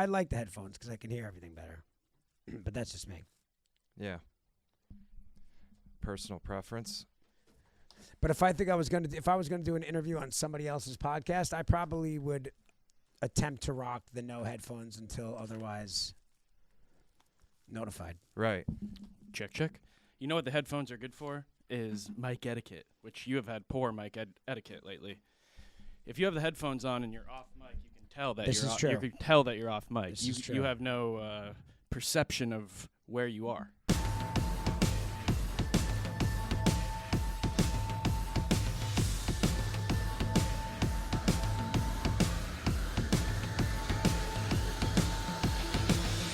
I like the headphones because I can hear everything better. But that's just me. Yeah. Personal preference. But if I was going to do an interview on somebody else's podcast, I probably would attempt to rock the no headphones until otherwise notified. Right. Check. You know what the headphones are good for? Is mic etiquette, which you have had poor mic etiquette lately. If you have the headphones on and you're off mic, you can tell that you can tell that you're off mic. You have no perception of where you are.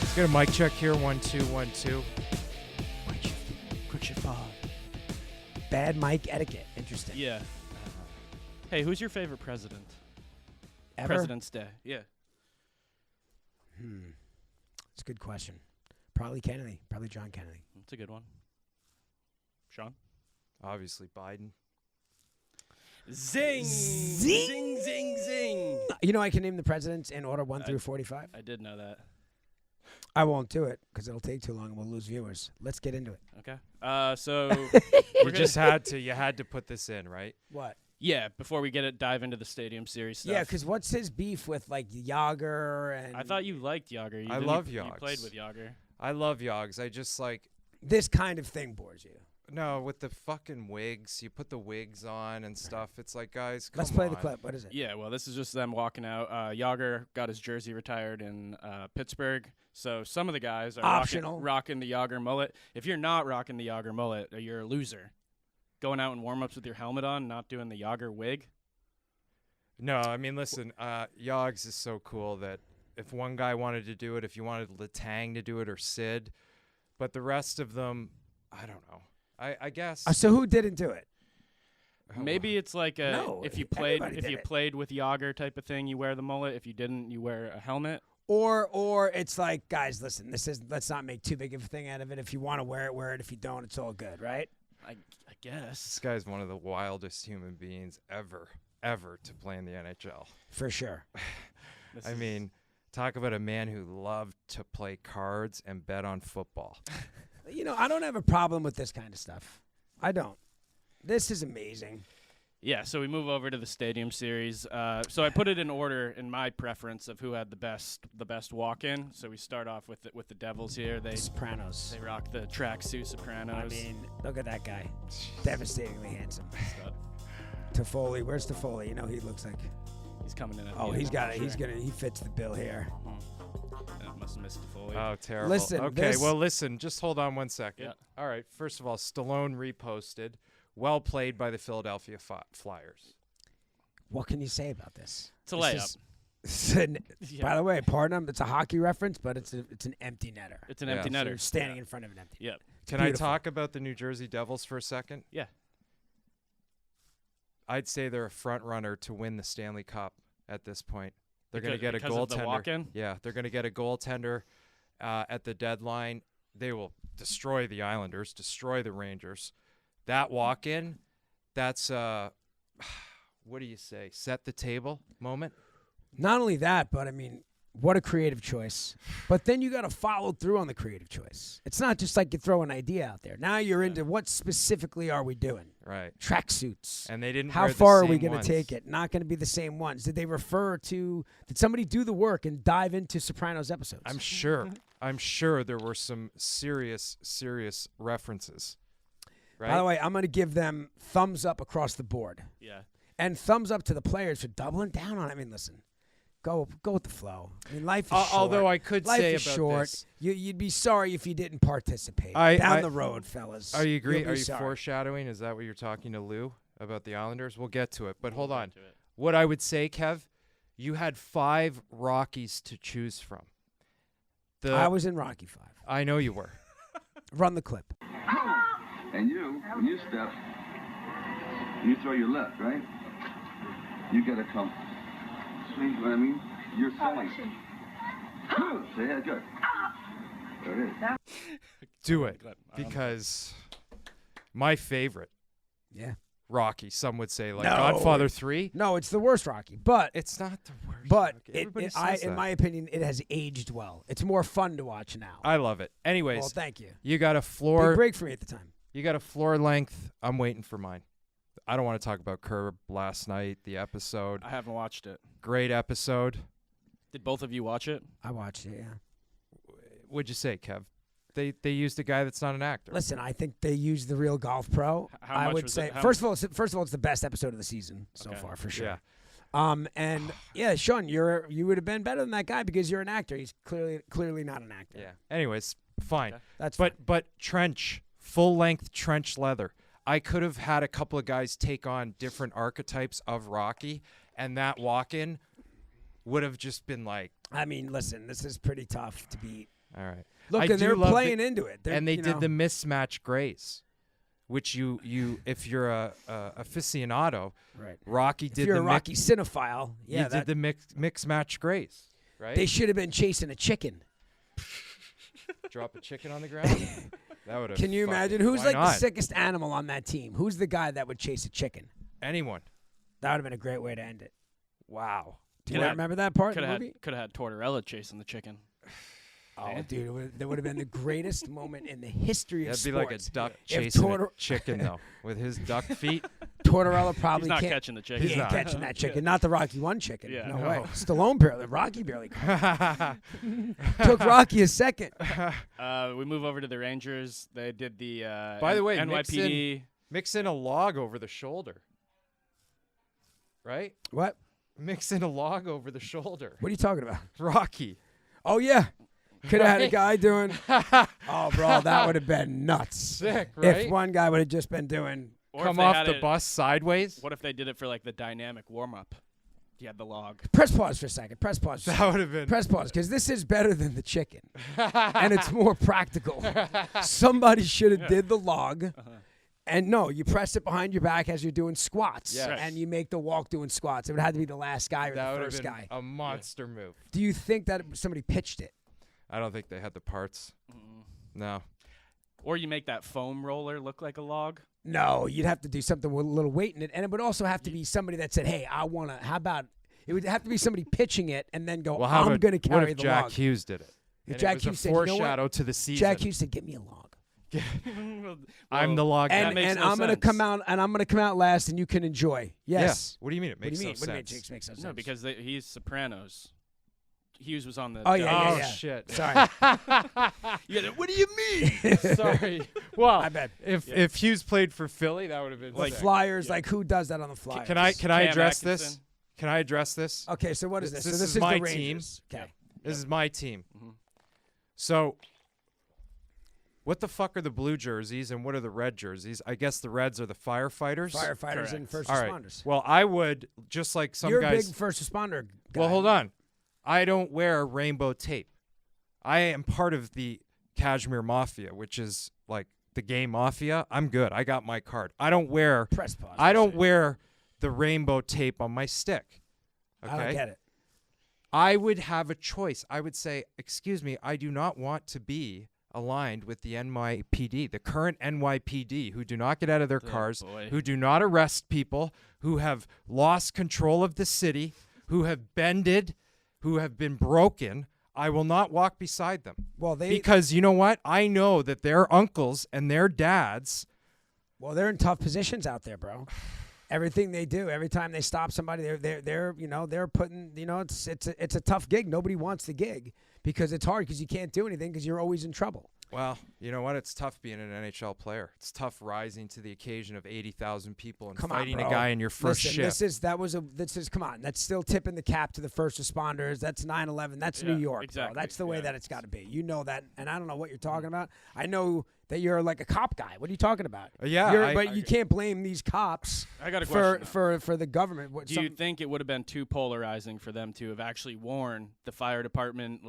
Let's get a mic check here. 1 2 1 2. Quickshift pod. Bad mic etiquette. Interesting. Yeah. Hey, who's your favorite president? Ever? President's Day. Yeah. It's a good question. Probably Kennedy. Probably John Kennedy. That's a good one. Sean? Obviously Biden. Zing! Zing, zing, zing! You know I can name the presidents in order 1 through 45? I did know that. I won't do it because it'll take too long and we'll lose viewers. Let's get into it. Okay. So You had to put this in, right? What? Yeah, before we dive into the Stadium Series stuff. Yeah, because what's his beef with, like, Yager and... I thought you liked Yager. I love You Yogs. played with Yager. I love Yogs. I just like... This kind of thing bores you. No, with the fucking wigs. You put the wigs on and stuff. It's like, guys, come on. Let's play the clip. What is it? Yeah, well, this is just them walking out. Yager got his jersey retired in Pittsburgh. So some of the guys are rocking the Yager mullet. If you're not rocking the Yager mullet, you're a loser. Going out in warm-ups with your helmet on, not doing the Yager wig. No, I mean, listen, Yogs is so cool that if one guy wanted to do it, if you wanted Letang to do it or Sid, but the rest of them, I don't know. I guess. So who didn't do it? Maybe it's like if you played with Yager type of thing, you wear the mullet. If you didn't, you wear a helmet. Or it's like, guys, listen, let's not make too big of a thing out of it. If you want to wear it. If you don't, it's all good, right? I guess. This guy's one of the wildest human beings ever to play in the NHL. For sure. I mean, talk about a man who loved to play cards and bet on football. You know, I don't have a problem with this kind of stuff. I don't. This is amazing. Yeah, so we move over to the Stadium Series. So I put it in order in my preference of who had the best walk-in. So we start off with the Devils here. Sopranos. They rock the tracksuit Sopranos. I mean, look at that guy. Devastatingly handsome. Toffoli. Where's Toffoli? You know, he looks like... He's coming in. He's got it. Sure. He fits the bill here. Must have missed Toffoli. Oh, terrible. Listen. Okay, listen. Just hold on 1 second. Yeah. All right. First of all, Stallone reposted. Well played by the Philadelphia Flyers. What can you say about this? It's a layup. By the way, pardon him. It's a hockey reference, but it's an empty netter. It's an empty netter. So you're standing in front of an empty. Yep. Can I talk about the New Jersey Devils for a second? Yeah. I'd say they're a front runner to win the Stanley Cup at this point. They're going to get a goaltender. Of the walk-in? Yeah, they're going to get a goaltender at the deadline. They will destroy the Islanders, destroy the Rangers. That walk-in, that's what do you say? Set the table moment. Not only that, but I mean, what a creative choice. But then you got to follow through on the creative choice. It's not just like you throw an idea out there. Now you're into what specifically are we doing? Right. Tracksuits. And they didn't. How far are we going to take it? Not going to be the same ones. Did they refer to? Did somebody do the work and dive into Sopranos episodes? I'm sure there were some serious references. Right? By the way, I'm going to give them thumbs up across the board. Yeah. And thumbs up to the players for doubling down on it. I mean, listen. Go with the flow. I mean, life is short. Although I could say about short. this. You'd be sorry if you didn't participate. Down the road, fellas. Are you agree? Are you foreshadowing? Is that what you're talking to Lou about the Islanders? We'll get to it. But hold on. What I would say, Kev, you had 5 Rockies to choose from. I was in Rocky 5. I know you were. Run the clip. And when you step, you throw your left, right? You got to come. See what I mean? You're selling. Say that good. There it is. Do it, because my favorite Rocky. Some would say like No. Godfather 3. No, it's the worst Rocky, but It's not the worst. but Rocky. Everybody in says that. my opinion, it has aged well. It's more fun to watch now. I love it. Anyways, Well, thank you. you got a Big floor. break for me at the time. You got a floor length. I'm waiting for mine. I don't want to talk about Curb last night. The episode, I haven't watched it. great episode. Did both of you watch it? I watched it. Yeah. What'd you say, Kev? They used a guy that's not an actor. Listen, I think they used the real golf pro. How I much would was say it? How first of all, it's the best episode of the season so Okay. far for sure. Yeah. And yeah, Sean, you would have been better than that guy because you're an actor. He's clearly not an actor. Yeah. Anyways, fine. Okay. That's fine. But trench, full length trench leather. I could have had a couple of guys take on different archetypes of Rocky, and that walk-in would have just been like, I mean, listen, this is pretty tough to beat. all right. Look, I and do they're love playing into it. And they did the mismatch grace, which you if you're a aficionado, right. Rocky If did you're the a Rocky cinephile, yeah, you did the mix match grace, right? they should have been chasing a chicken. Drop a chicken on the ground. That would have. Can you imagine who's why like the not? sickest animal on that team? Who's the guy that would chase a chicken? Anyone? That would have been a great way to end it. Wow. Do you Coulda- not remember that part Could in the have movie? had Tortorella chasing the chicken. Oh, dude, that would have been the greatest moment in the history of That'd be sports. like a duck If chasing a Tortor- chicken though, with his duck feet. Tortorella probably He's not can't. catching the He chicken. He's ain't not. catching that chicken. Not the Rocky 1 chicken. Yeah. no No. way. Stallone barely. Rocky barely caught it. Took Rocky a second. We move over to the Rangers. They did the By the way, NYPD. Mix in a log over the shoulder. Right? What? Mix in a log over the shoulder. What are you talking about? Rocky. Oh, yeah. Could have had a Right? guy doing. Oh, bro, that would have been nuts. Sick, right? If one guy would have just been doing. Or if Come they off had the it- bus sideways. What if they did it for like the dynamic warm up? You had the log. Press pause for a second. Press pause. That would have been. Press pause, because this is better than the chicken, and it's more practical. Somebody should have did the log, and no, you press it behind your back as you're doing squats, Yes. and you make the walk doing squats. It would have to be the last guy or That the would have first been guy. a monster move. Do you think that somebody pitched it? I don't think they had the parts. No. Or you make that foam roller look like a log. No, you'd have to do something with a little weight in it, and it would also have to be somebody that said, "Hey, I want to." How about it would have to be somebody pitching it and then go, Well, how "I'm about going to what carry if the Jack log." Hughes did it? If And Jack it was Hughes a said, "You know what?" foreshadow to the season. Jack Hughes said, "Give me a log." I'm the log. That And, makes and no I'm gonna sense. come out and I'm gonna come out last and you can enjoy. Yes. Yeah. What do you mean? It What do makes you mean? no What do you mean? sense. It makes no sense. No, because he's Sopranos. Hughes was on the. Oh, yeah, Dub. Oh yeah. shit. Sorry. What do you mean? Sorry. Well, My bad. if Hughes played for Philly, that would have been Like sick. Flyers, like who does that on the Flyers? Can I Cam address this? Atkinson. Can I address this? Okay, so what is this? This So is this my the team. Rangers. Okay. This is my team. Mhm. So, what the fuck are the blue jerseys and what are the red jerseys? I guess the reds are the firefighters. Firefighters and Correct. first All right. responders. Well, I would just like some You're guys. a big first responder guy. Well, hold on. I don't wear rainbow tape. I am part of the Kashmir Mafia, which is like the gay mafia. I'm good. I got my card. I don't wear. Press pause. I don't wear the rainbow tape on my stick. Okay. I don't get it. I would have a choice. I would say, excuse me, I do not want to be aligned with the NYPD, the current NYPD, who do not get out of their cars, boy. who do not arrest people, who have lost control of the city, who have bended, who have been broken. I will not walk beside them. Well, Because you know what? I know that their uncles and their dads. they're in tough positions out there, bro. Everything they do, every time they stop somebody, they're putting, it's a tough gig. Nobody wants the gig because it's hard because you can't do anything because you're always in trouble. Well, you know what? It's tough being an NHL player. It's tough rising to the occasion of 80,000 people and Come on, fighting bro. a guy in your first Listen, shift. come on. That's still tipping the cap to the first responders. That's 9/11. That's New Yeah, York, exactly. bro. That's the way Yeah. that it's got to be. You know that, and I don't know what you're talking about. I know that you're like a cop guy. What are you talking about? Yeah, but you can't blame these cops I got a for question. for the government. What, Do you think it would have been too polarizing for them to have actually worn the fire department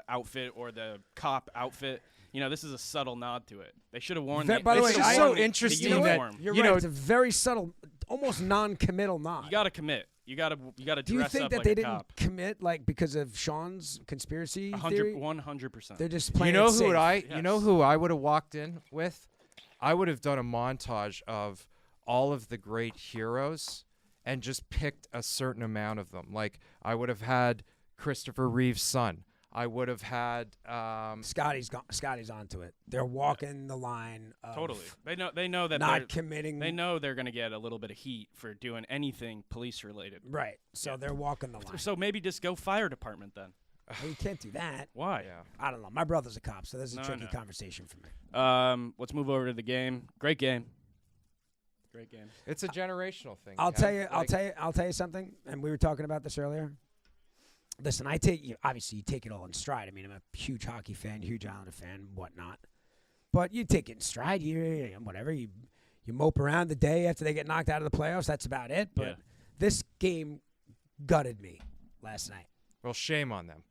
outfit or the cop outfit? You know, this is a subtle nod to it. They should have worn. By the It's way, just I- so the interesting you know that what? You're you right. know It's a very subtle, almost non-committal nod. You got to commit. You got to Do you dress think up that like they a didn't cop. commit because of Sean's conspiracy theory? 100%. They're just playing. You know it who safe. would I? You know Yes. who I would have walked in with? I would have done a montage of all of the great heroes and just picked a certain amount of them. Like, I would have had Christopher Reeve's son. I would have had Scotty's onto it. They're walking the line of totally. They know that not committing. They know they're going to get a little bit of heat for doing anything police related. Right. So they're walking the line. So maybe just go fire department then. Well, you can't do that. Why? Yeah. I don't know. My brother's a cop, so this is a tricky conversation for me. Let's move over to the game. Great game. Great game. It's a generational thing. I'll tell you something. And we were talking about this earlier. Listen, obviously you take it all in stride. I mean, I'm a huge hockey fan, huge Islander fan, whatnot. But you take it in stride. You mope around the day after they get knocked out of the playoffs. That's about it. But this game gutted me last night. Well, shame on them.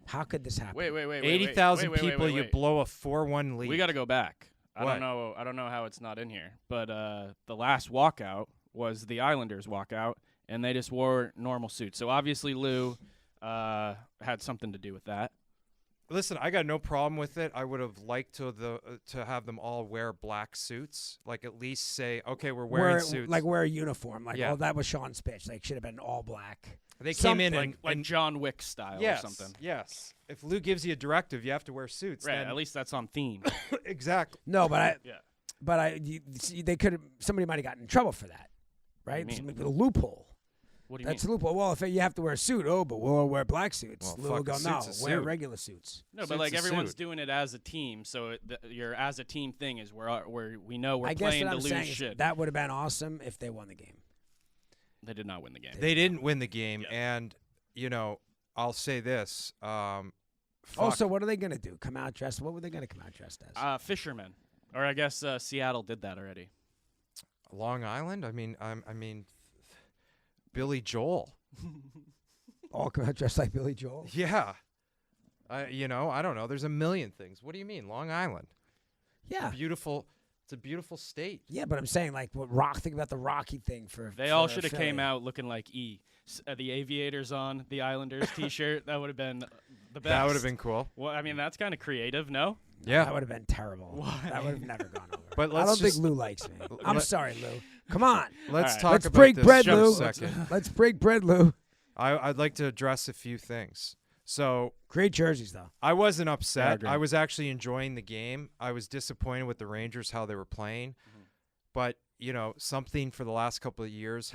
How could this happen? Wait. 80,000 people, you blow a 4-1 lead. We got to go back. What? I don't know how it's not in here. But the last walkout was the Islanders walkout, and they just wore normal suits. So obviously Lou had something to do with that. Listen, I got no problem with it. I would have liked to have them all wear black suits. Like, at least say, okay, we're wearing suits. Like, wear a uniform. Like, oh, that was Sean's pitch. Like, should have been all black. They came in like John Wick style or something. Yes. If Lou gives you a directive, you have to wear suits. Right. Then At least that's on theme. exactly. No, but they could have. Somebody might have gotten in trouble for that, right? What do you mean? A loophole. What do you That's mean? a loophole. Well, if you have to wear a suit, but we'll wear black suits. Well, Lou will go, no, suit's a wear suit. regular suits. No, but Suit's like a everyone's suit. doing it as a team, so your as a team thing is where we know we're I guess playing what to I'm lose saying shit. is that would have been awesome if they won the game. They did not win the game. They didn't win the game, Yeah. and I'll say this. Also, what are they going to do? Come out dressed? What were they going to come out dressed as? Fishermen, or I guess Seattle did that already. Long Island. I mean, Billy Joel. All come out dressed like Billy Joel? Yeah. I don't know. There's a million things. What do you mean, Long Island? Yeah. It's a beautiful state. Yeah, but I'm saying, like, think about the Rocky thing for. They all should have came out looking like the Aviators on the Islanders T-shirt. That would have been the best. That would have been cool. Well, I mean, that's kind of creative, no? Yeah. That would have been terrible. Why? That would have never gone over. But I don't think Lou likes me. I'm sorry, Lou. Come on. Let's right. talk Let's about break this bread, just Lou. a second. Let's break bread, Lou. I'd like to address a few things. So Great jerseys, though. I wasn't Yeah, I upset. agree. I was actually enjoying the game. I was disappointed with the Rangers, how they were playing. Mm-hmm. But, something for the last couple of years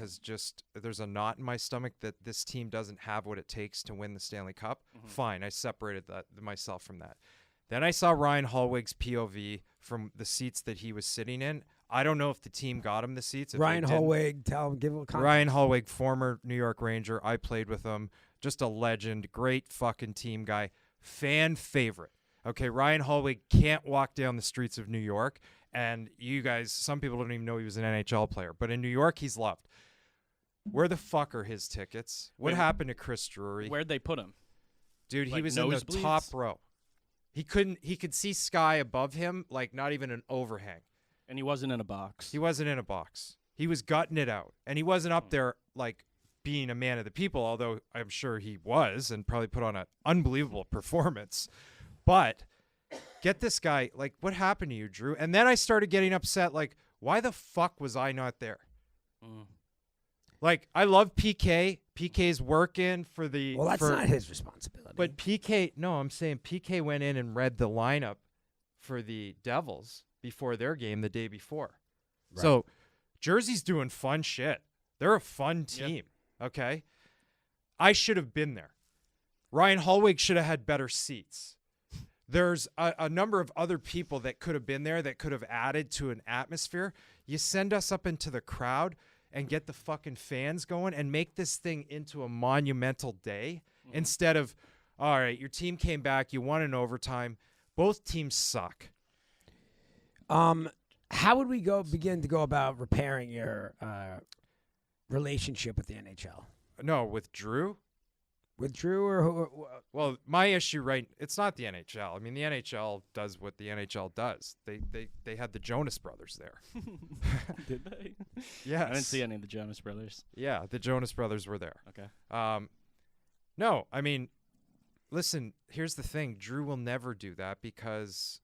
there's a knot in my stomach that this team doesn't have what it takes to win the Stanley Cup. Mm-hmm. Fine, I separated myself from that. Then I saw Ryan Hallwig's POV from the seats that he was sitting in. I don't know if the team got him the seats. If Ryan they didn't. Hallwig, give a comment. Ryan Hallwig, former New York Ranger. I played with him. Just a legend. Great fucking team guy. Fan favorite. Okay, Ryan Hallwig can't walk down the streets of New York. And you guys, some people don't even know he was an NHL player. But in New York, he's loved. Where the fuck are his tickets? What happened to Chris Drury? Where'd they put him? Dude, he like was in the nosebleeds? top row. He could see sky above him, like not even an overhang. And he wasn't in a box. He wasn't in a box. He was gutting it out. And he wasn't up there like being a man of the people, although I'm sure he was and probably put on an unbelievable performance. But get this guy, like, what happened to you, Drew? And then I started getting upset, like, why the fuck was I not there? Mm. Like, I love PK. PK's working for the... Well, that's not his responsibility. But PK, no, I'm saying PK went in and read the lineup for the Devils before their game the day before. Right. So Jersey's doing fun shit. They're a fun team, okay? I should have been there. Ryan Hallwig should have had better seats. There's a number of other people that could have been there that could have added to an atmosphere. You send us up into the crowd and get the fucking fans going and make this thing into a monumental day instead of, all right, your team came back, you won in overtime. Both teams suck. How would we begin to go about repairing your relationship with the NHL? No, with Drew? With Drew or who? Well, my issue, it's not the NHL. I mean, the NHL does what the NHL does. They had the Jonas Brothers there. Did they? Yes. I didn't see any of the Jonas Brothers. Yeah, the Jonas Brothers were there. Okay. No, I mean, listen, here's the thing. Drew will never do that because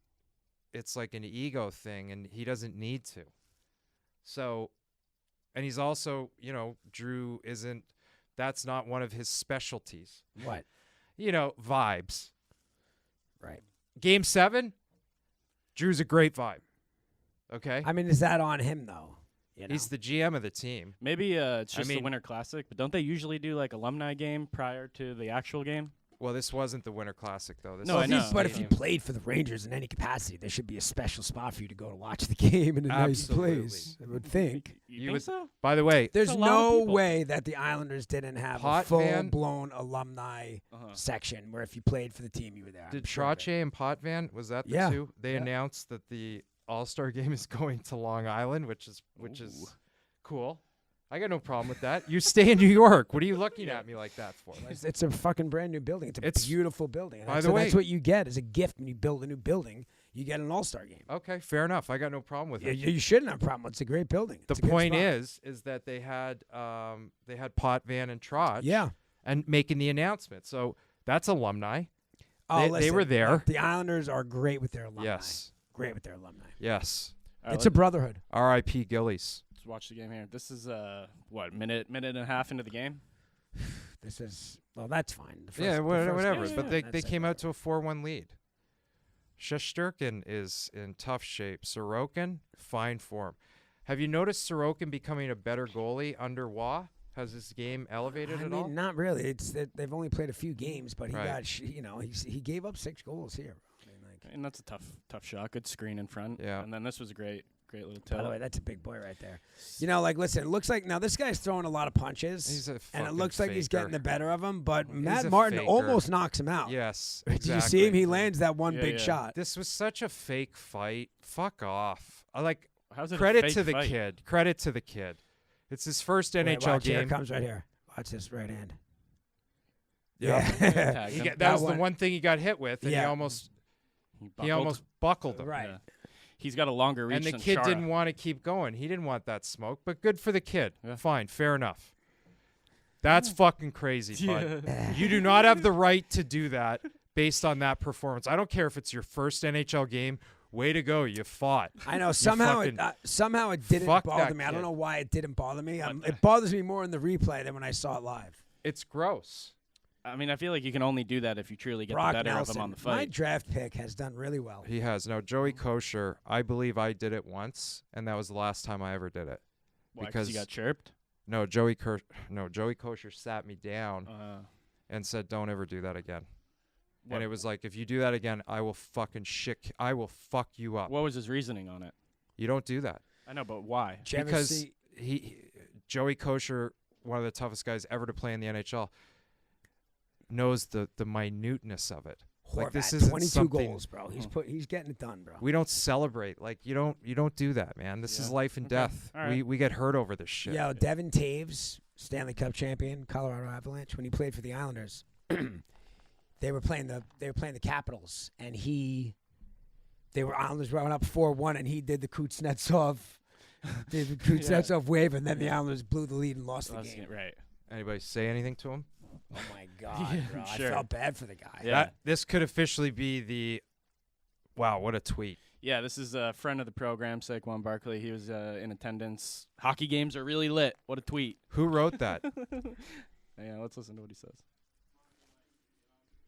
it's like an ego thing, and he doesn't need to. So, and he's also, Drew that's not one of his specialties. What? Vibes. Right. Game 7, Drew's a great vibe. Okay? I mean, is that on him, though? He's the GM of the team. Maybe it's just the Winter Classic, but don't they usually do like alumni game prior to the actual game? Well, this wasn't the Winter Classic, though. No, I know. But if you played for the Rangers in any capacity, there should be a special spot for you to go to watch the game in a nice place, I would think. You think so? By the way, there's no way that the Islanders didn't have a Potvin, full-blown alumni section where if you played for the team, you were there. Did Trottier and Potvin, was that the two? They announced that the All-Star game is going to Long Island, which is cool. I got no problem with that. You stay in New York. What are you looking at me like that for? It's a fucking brand new building. It's a beautiful building. By the way, that's what you get as a gift when you build a new building. You get an All-Star game. Okay, fair enough. I got no problem with it. You shouldn't have a problem. It's a great building. The point is that they had Potvin and Trotch. Yeah. And making the announcement. So that's alumni. Oh, they were there. The Islanders are great with their alumni. Yes. Great with their alumni. Yes. It's a brotherhood. R.I.P. Gillies. Let's watch the game here. This is minute and a half into the game. This is that's fine. Whatever. But they came out to a 4-1 lead. Shesterkin is in tough shape. Sorokin, fine form. Have you noticed Sorokin becoming a better goalie under Waugh? Has his game elevated at all? Not really. It's that they've only played a few games, but he gave up 6 goals here. And that's a tough shot. Good screen in front. Yeah. And then this was a great little tilt. By the way, that's a big boy right there. Listen, it looks like now this guy's throwing a lot of punches. He's a and it looks like he's faker. getting the better of him, but Matt a Martin faker. almost knocks him out. Yes. Did Exactly. you see him? He lands that one big shot. This was such a fake fight. Fuck off. How's it credit a fake to the fight? kid. Credit to the kid. It's his first NHL watch, game. Here it comes right here. Watch this right hand. Yeah. That was the one thing he got hit with, and he almost buckled him. Right. Yeah. He's got a longer reach and the than kid Chara. didn't want to keep going. He didn't want that smoke, but good for the kid. Yeah. Fine, fair enough. That's fucking crazy, bud. You do not have the right to do that based on that performance. I don't care if it's your first NHL game. Way to go. You fought. I know. Somehow it didn't bother me. I don't know why it didn't bother me. It bothers me more in the replay than when I saw it live. It's gross. I mean, I feel like you can only do that if you truly get Brock the better Nelson, of him on the my fight. draft pick has done really well. He has. No, Joey Kosher, I believe I did it once, and that was the last time I ever did it. Why, because you got chirped? No, Joey Kosher sat me down and said, don't ever do that again. What? And it was like, if you do that again, I will fucking I will fuck you up. What was his reasoning on it? You don't do that. I know, but why? Because Joey Kosher, one of the toughest guys ever to play in the NHL, knows the minuteness of it. Horvat, like this is 22 goals, bro. He's getting it done, bro. We don't celebrate. Like you don't do that, man. This is life and death. Right. We get hurt over this shit. Yeah, Devin Taves, Stanley Cup champion, Colorado Avalanche, when he played for the Islanders, they were playing the Capitals, and Islanders went up 4-1, and he did the Kuznetsov wave, and then the Islanders blew the lead and lost the game. Right. Anybody say anything to him? Oh my God, bro! Sure. I felt bad for the guy. Yeah. This could officially be the. Wow, what a tweet! Yeah, this is a friend of the program, Saquon Barkley. He was in attendance. Hockey games are really lit. What a tweet! Who wrote that? Yeah, let's listen to what he says.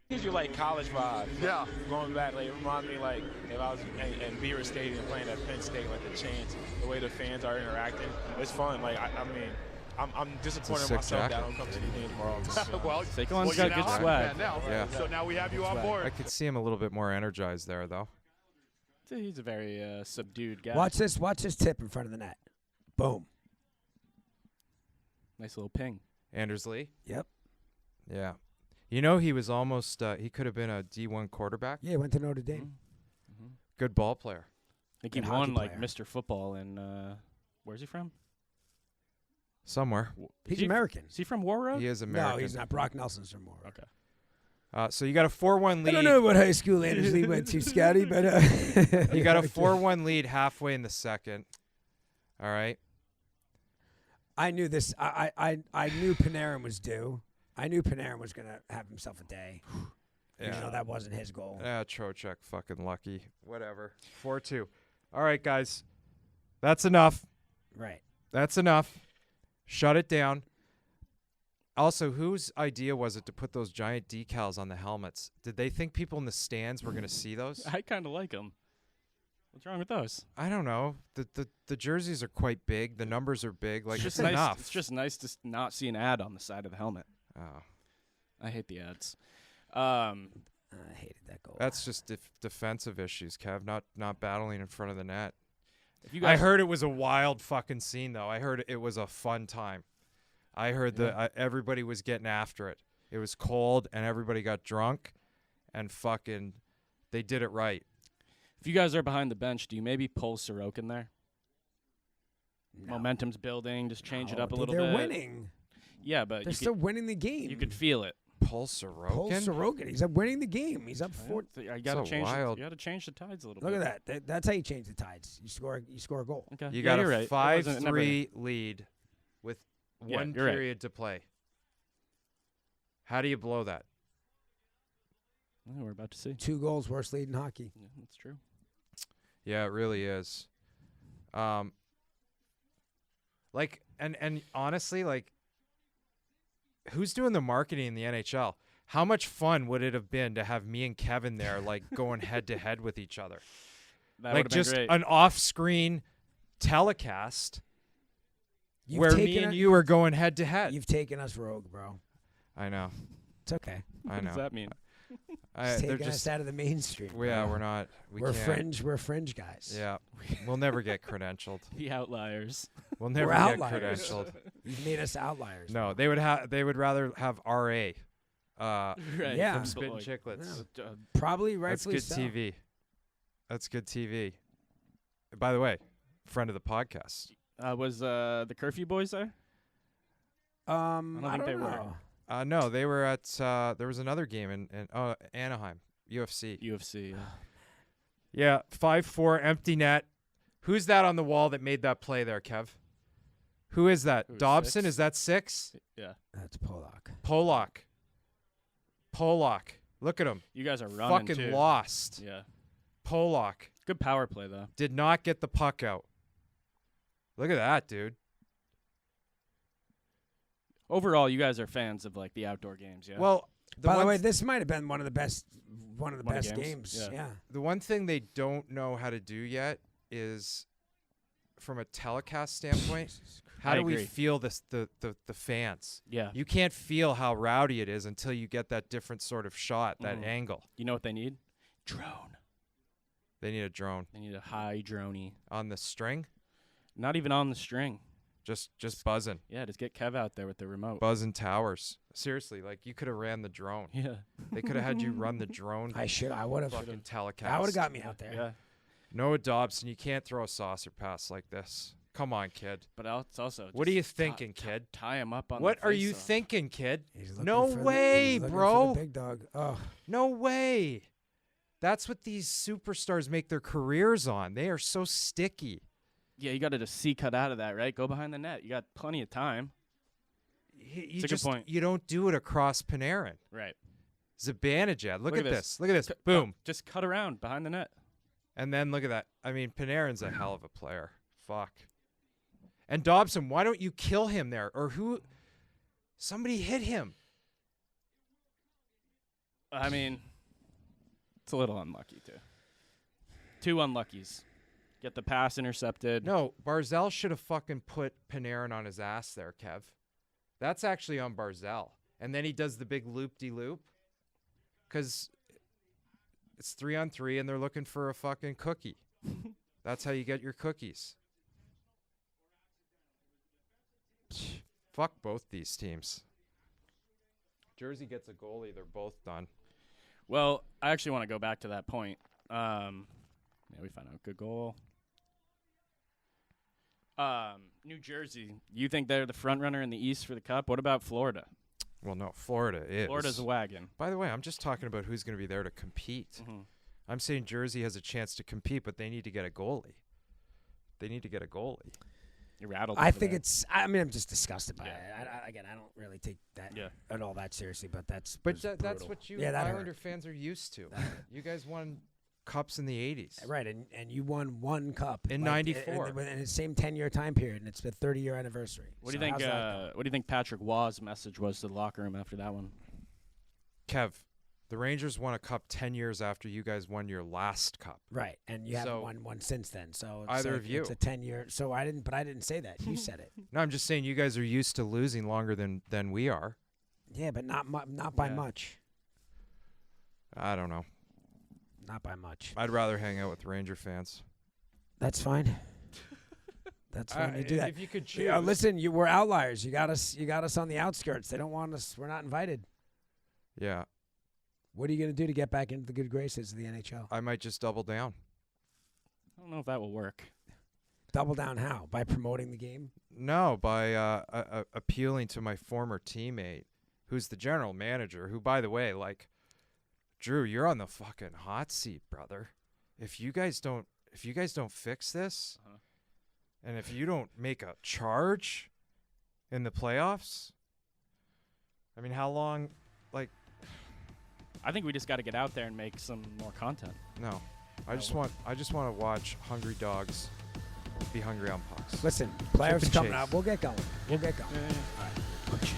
Gives you like college vibes. Yeah. Going back, like it reminds me like if I was in Beaver Stadium playing at Penn State, like the chants, the way the fans are interacting. It's fun. Like I mean, I'm disappointed in myself that I don't come to these games more often. Well, Saquon's got good swag. now. Yeah. So now we have you on board. I could see him a little bit more energized there, though. He's a very subdued guy. Watch this tip in front of the net. Boom. Nice little ping. Anders Lee. Yep. Yeah. You know, he was almost. He could have been a D1 quarterback. Yeah, he went to Notre Dame. Mm-hmm. Good ball player. I think he Good won hockey like player. Mr. Football in where's he from? Somewhere. He's American. Is he from War Road? He is American. No, he's not. Brock Nelson's from Moore. Okay. So you got a 4-1 lead. I don't know what high school Anders Lee went to, Scotty, but You got a 4-1 lead halfway in the second. All right. I knew this. I knew Panarin was due. I knew Panarin was going to have himself a day. Yeah. You know, that wasn't his goal. Yeah, Trocheck fucking lucky. Whatever. 4-2. All right, guys. That's enough. Right. That's enough. Shut it down. Also, whose idea was it to put those giant decals on the helmets? Did they think people in the stands were going to see those? I kind of like them. What's wrong with those? I don't know. The jerseys are quite big. The numbers are big. Like, it's nice, enough. It's just nice to not see an ad on the side of the helmet. Oh. I hate the ads. I hated that goal. That's just defensive issues, Kev. Not battling in front of the net. If you guys I heard it was a wild fucking scene, though. I heard it was a fun time. I heard everybody was getting after it. It was cold, and everybody got drunk, and fucking they did it right. If you guys are behind the bench, do you maybe pull Sorokin there? No. Momentum's building. Just change it up a little they're bit. They're winning. Yeah, but they're still winning the game. You could feel it. Pull Sorokin? He's up winning the game. He's up 4. You got to change. You got to change the tides a little bit. Look at that. That's how you change the tides. You score a goal. Okay. You got a right. 5-3 lead with one you're period to play. How do you blow that? Well, we're about to see. 2 goals, worst lead in hockey. Yeah, that's true. Yeah, it really is. Like, and honestly, like, who's doing the marketing in the NHL? How much fun would it have been to have me and Kevin there, like, going head to head with each other? That like, would have just been great. an off-screen telecast You've where me and you are going head to head. You've taken us rogue, bro. I know. It's okay. I What know. does that mean? It's they're taking us out of the mainstream. Yeah, bro. we're not. We're can't. fringe. We're fringe guys. Yeah, we'll never get credentialed. The outliers. We'll never We're get outliers. credentialed. You've made us outliers. No, they would rather have RA. Right. Yeah. From But Spit and like, Chicklets. Probably That's rightfully good so. TV. That's good TV. By the way, friend of the podcast. Was the Curfew Boys there? I don't think they were. No, they were at. There was another game in Anaheim, UFC. UFC. Yeah, 5-4 empty net. Who's that on the wall that made that play there, Kev? Who is that? Who, Dobson? 6? Is that 6? Yeah. That's Polak. Polak. Look at him. You guys are running Fucking too. lost. Yeah. Polak Good power play though. did not get the puck out. Look at that, dude. Overall, you guys are fans of like the outdoor games, yeah. Well, By the way, this might have been one of the best games? games. Yeah. the one thing they don't know how to do yet is, from a telecast standpoint, how I do we agree. feel the fans? yeah. You can't feel how rowdy it is until you get that different sort of shot, that angle. You know what they need? Drone. They need a drone They need a high droney. on the string, Not even on the string. just buzzing, Yeah, just get Kev out there with the remote. buzzing towers. Seriously, like you could have ran the drone. Yeah. They could have had you run the drone. I would have. Fucking telecast. That would have got me out there. Yeah. Noah Dobson, you can't throw a saucer pass like this. Come on, kid. But it's also What are you thinking, kid? Tie him up on What the are you face-off. thinking, kid? He's looking No for way, he's looking bro. For the big dog. Oh, No way. That's what these superstars make their careers on. They are so sticky. Yeah, you got to just see cut out of that, right? Go behind the net. You got plenty of time. You It's a good just point. you don't do it across Panarin. Right. Zibanejad, look at this. this. Look at this. Boom. Just cut around behind the net. And then look at that. I mean, Panarin's a hell of a player. Fuck. And Dobson, why don't you kill him there? Or who? Somebody hit him. I mean, it's a little unlucky, too. 2 unluckies. Get the pass intercepted. No, Barzell should have fucking put Panarin on his ass there, Kev. That's actually on Barzell. And then he does the big loop-de-loop. Because it's 3-on-3 and they're looking for a fucking cookie. That's how you get your cookies. Fuck both these teams. Jersey gets a goalie. They're both done. Well, I actually want to go back to that point. Yeah, we found out. Good goal. New Jersey, you think they're the front runner in the East for the Cup? What about Florida? Well, no, Florida is. Florida's a wagon. By the way, I'm just talking about who's going to be there to compete. Mm-hmm. I'm saying Jersey has a chance to compete, but they need to get a goalie. They need to get a goalie. You're rattled. I over think there. it's. I mean, I'm just disgusted by Yeah. it. Again, I don't really take that Yeah. at all that seriously, but that's. But was that's brutal. what you Yeah, that Islander hurt. fans are used to. You guys won cups in the 80s. Right, and you won 1 cup in like, '94 in the same 10-year time period, and it's the 30-year anniversary. What do you think? What do you think Patrick Waugh's message was to the locker room after that one? Kev, the Rangers won a cup 10 years after you guys won your last cup. Right, and you haven't won one since then. So it's either like, of you. It's a 10-year. So I didn't say that. You said it. No, I'm just saying you guys are used to losing longer than we are. Yeah, but not by much. I don't know. Not by much. I'd rather hang out with Ranger fans. That's fine. That's fine. You do that. If you could choose. Listen, we're outliers. You got us on the outskirts. They don't want us. We're not invited. Yeah. What are you going to do to get back into the good graces of the NHL? I might just double down. I don't know if that will work. Double down how? By promoting the game? No, by appealing to my former teammate, who's the general manager, who, by the way, like, Drew, you're on the fucking hot seat, brother. If you guys don't fix this, and if you don't make a charge in the playoffs, I mean, how long, like... I think we just got to get out there and make some more content. No. I just want to watch hungry dogs be hungry on pucks. Listen, playoffs Chip and coming chase. up. We'll get going. We'll get going. All right.